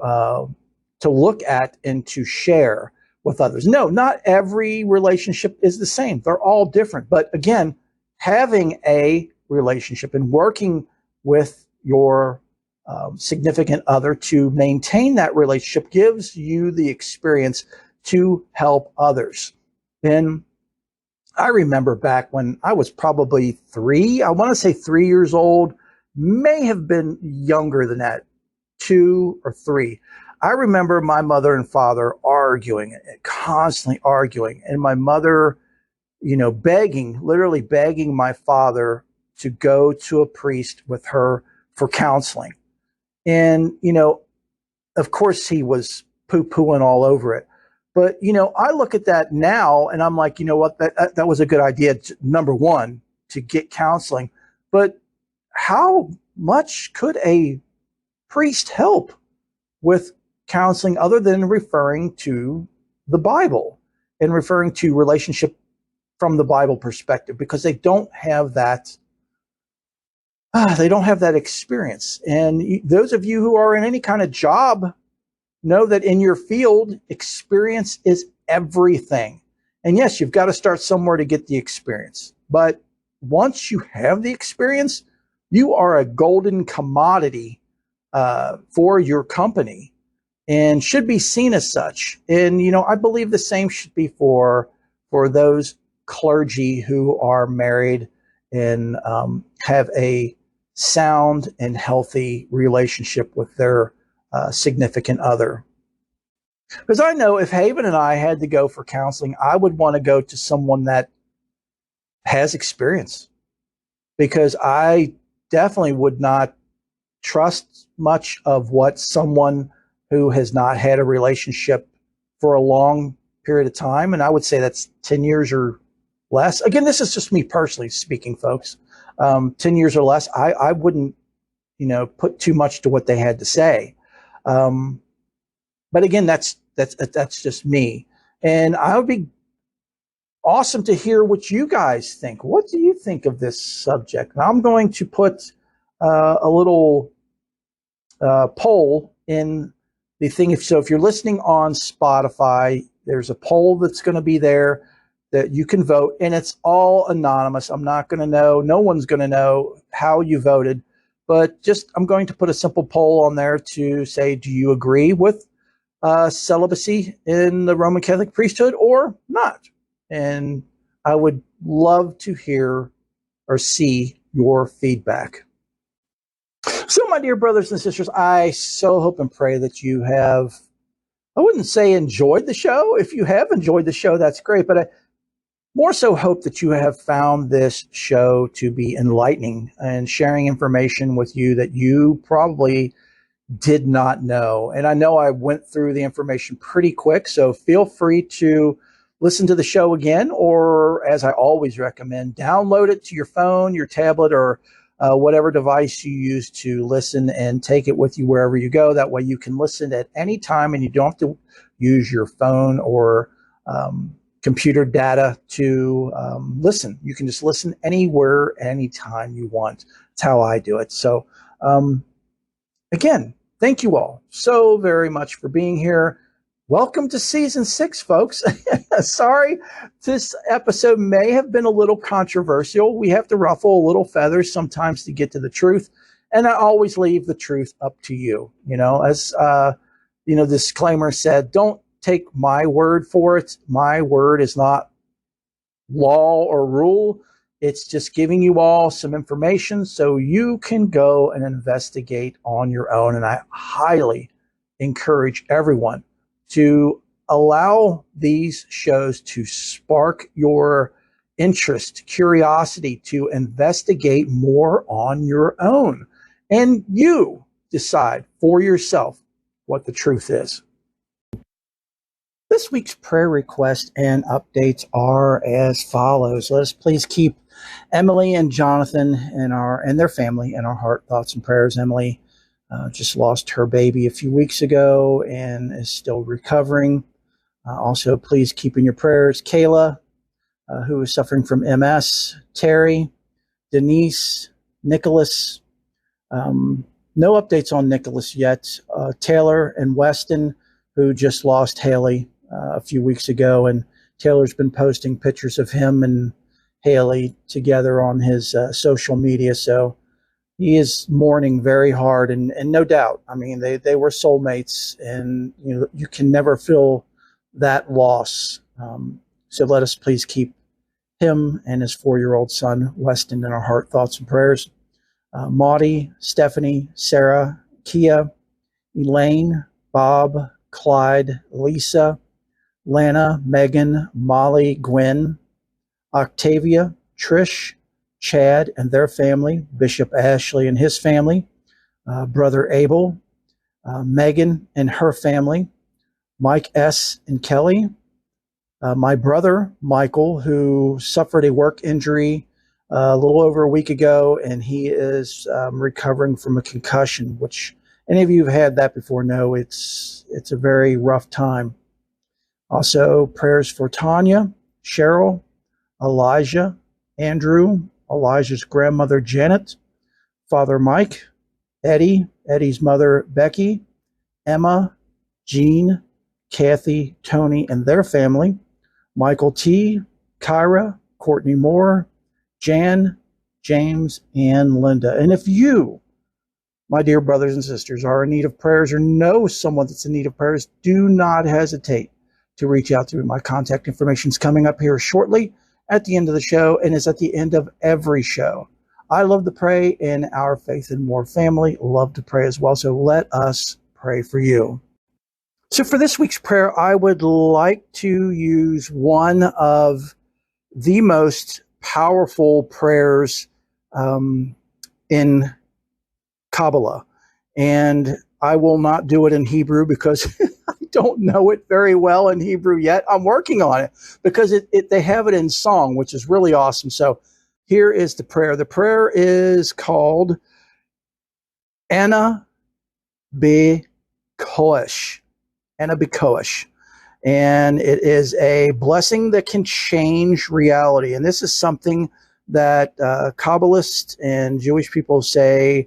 look at and to share with others. No, not every relationship is the same. They're all different. But again, having a relationship and working with your significant other to maintain that relationship gives you the experience to help others. And I remember back when I was probably 3, I want to say 3 years old, may have been younger than that, 2 or 3. I remember my mother and father arguing, constantly arguing, and my mother, literally begging my father to go to a priest with her for counseling. And, of course he was poo-pooing all over it. But, I look at that now and I'm like, you know what, that was a good idea, number one, to get counseling. But how much could a priest help with counseling other than referring to the Bible and referring to relationship from the Bible perspective? Because they don't have that experience. And those of you who are in any kind of job know that in your field, experience is everything. And yes, you've got to start somewhere to get the experience. But once you have the experience, you are a golden commodity for your company and should be seen as such. And, I believe the same should be for those clergy who are married and have a sound and healthy relationship with their significant other. Because I know if Haven and I had to go for counseling, I would want to go to someone that has experience, because I definitely would not trust much of what someone who has not had a relationship for a long period of time. And I would say that's 10 years or less. Again, this is just me personally speaking, folks. 10 years or less, I wouldn't, put too much to what they had to say. But again, that's just me. And I would be awesome to hear what you guys think. What do you think of this subject? Now, I'm going to put a little poll in the thing. So if you're listening on Spotify, there's a poll that's going to be there that you can vote, and it's all anonymous. I'm not going to know. No one's going to know how you voted. But I'm going to put a simple poll on there to say, do you agree with celibacy in the Roman Catholic priesthood or not? And I would love to hear or see your feedback. So, my dear brothers and sisters, I so hope and pray that you have, I wouldn't say enjoyed the show. If you have enjoyed the show, that's great. But I more so hope that you have found this show to be enlightening and sharing information with you that you probably did not know. And I know I went through the information pretty quick, so feel free to listen to the show again, or as I always recommend, download it to your phone, your tablet, or whatever device you use to listen, and take it with you wherever you go. That way you can listen at any time and you don't have to use your phone or computer data to listen. You can just listen anywhere, anytime you want. That's how I do it. So again, thank you all so very much for being here. Welcome to season 6, folks. Sorry, this episode may have been a little controversial. We have to ruffle a little feathers sometimes to get to the truth. And I always leave the truth up to you. As disclaimer said, don't take my word for it. My word is not law or rule. It's just giving you all some information so you can go and investigate on your own. And I highly encourage everyone to allow these shows to spark your interest, curiosity, to investigate more on your own. And you decide for yourself what the truth is. This week's prayer requests and updates are as follows. Let us please keep Emily and Jonathan and their family in our heart, thoughts, and prayers. Emily just lost her baby a few weeks ago and is still recovering. Also, please keep in your prayers Kayla, who is suffering from MS, Terry, Denise, Nicholas. No updates on Nicholas yet. Taylor and Weston, who just lost Haley a few weeks ago, and Taylor's been posting pictures of him and Haley together on his social media. So he is mourning very hard, and no doubt. I mean, they were soulmates, and you can never feel that loss. So let us please keep him and his 4-year-old son Weston in our heart, thoughts, and prayers. Maudie, Stephanie, Sarah, Kia, Elaine, Bob, Clyde, Lisa, Lana, Megan, Molly, Gwen, Octavia, Trish, Chad and their family, Bishop Ashley and his family, Brother Abel, Megan and her family, Mike S. and Kelly, my brother Michael, who suffered a work injury a little over a week ago, and he is recovering from a concussion, which any of you who've had that before know it's a very rough time. Also, prayers for Tanya, Cheryl, Elijah, Andrew, Elijah's grandmother Janet, Father Mike, Eddie's mother Becky, Emma, Jean, Kathy, Tony, and their family, Michael T., Kyra, Courtney Moore, Jan, James, and Linda. And if you, my dear brothers and sisters, are in need of prayers or know someone that's in need of prayers, do not hesitate to reach out to me. My contact information is coming up here shortly at the end of the show and is at the end of every show. I love to pray, and our Faith and More family love to pray as well. So let us pray for you. So for this week's prayer, I would like to use one of the most powerful prayers in Kabbalah. And I will not do it in Hebrew because I don't know it very well in Hebrew yet. I'm working on it because they have it in song, which is really awesome. So here is the prayer. The prayer is called Anna B'Kosh. Anna B'Kosh. And it is a blessing that can change reality. And this is something that Kabbalists and Jewish people say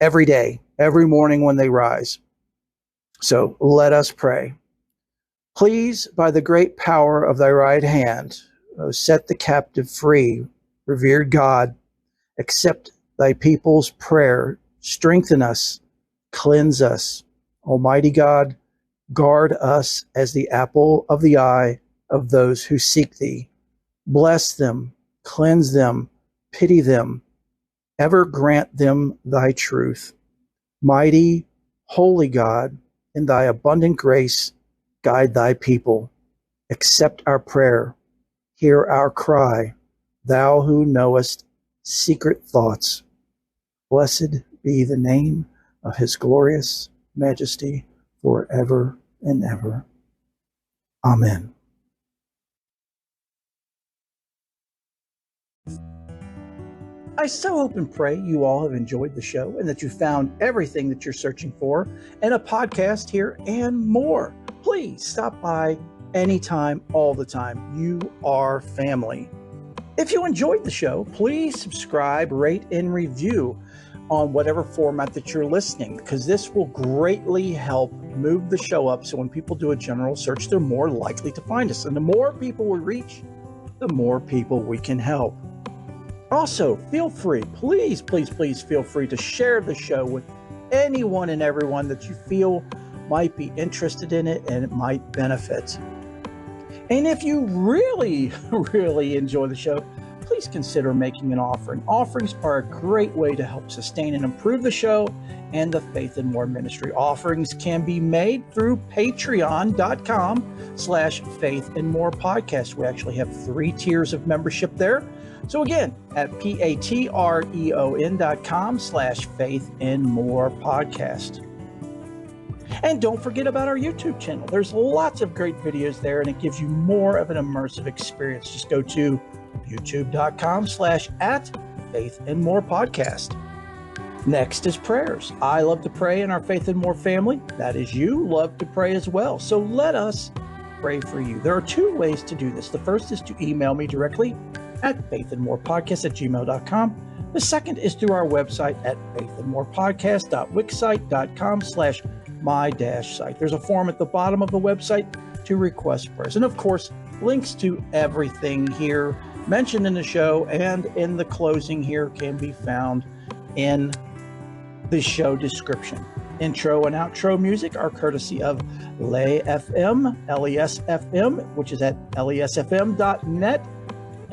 every day, every morning when they rise. So let us pray. Please, by the great power of thy right hand, set the captive free. Revered God, accept thy people's prayer. Strengthen us, cleanse us. Almighty God, guard us as the apple of the eye of those who seek thee. Bless them, cleanse them, pity them. Ever grant them thy truth. Mighty, holy God, in thy abundant grace, guide thy people. Accept our prayer. Hear our cry, thou who knowest secret thoughts. Blessed be the name of his glorious majesty forever and ever. Amen. I so hope and pray you all have enjoyed the show and that you found everything that you're searching for in a podcast here and more. Please stop by anytime, all the time. You are family. If you enjoyed the show, please subscribe, rate, and review on whatever format that you're listening, because this will greatly help move the show up so when people do a general search, they're more likely to find us. And the more people we reach, the more people we can help. Also, feel free, please feel free to share the show with anyone and everyone that you feel might be interested in it and it might benefit. And if you really, really enjoy the show, please consider making an offering. Offerings are a great way to help sustain and improve the show and the Faith and More ministry. Offerings can be made through patreon.com/Faith and More podcast. We actually have 3 tiers of membership there. So again, at patreon.com/Faith and More podcast. And don't forget about our YouTube channel. There's lots of great videos there, and it gives you more of an immersive experience. Just go to youtube.com/@Faith and More Podcast. Next is prayers. I love to pray in our Faith and More family. That is, you love to pray as well. So let us pray for you. There are two ways to do this. The first is to email me directly at faithandmorepodcast@gmail.com. The second is through our website at faithandmorepodcast.wixsite.com/my-site. There's a form at the bottom of the website to request prayers. And of course, links to everything here mentioned in the show and in the closing here can be found in the show description. Intro and outro music are courtesy of LesFM, LESFM, which is at lesfm.net.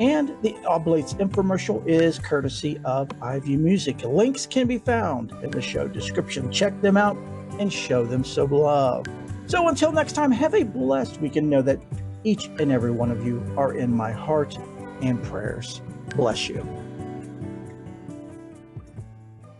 And the Oblates infomercial is courtesy of Ivy Music. Links can be found in the show description. Check them out and show them some love. So until next time, have a blessed week and know that each and every one of you are in my heart and prayers. Bless you.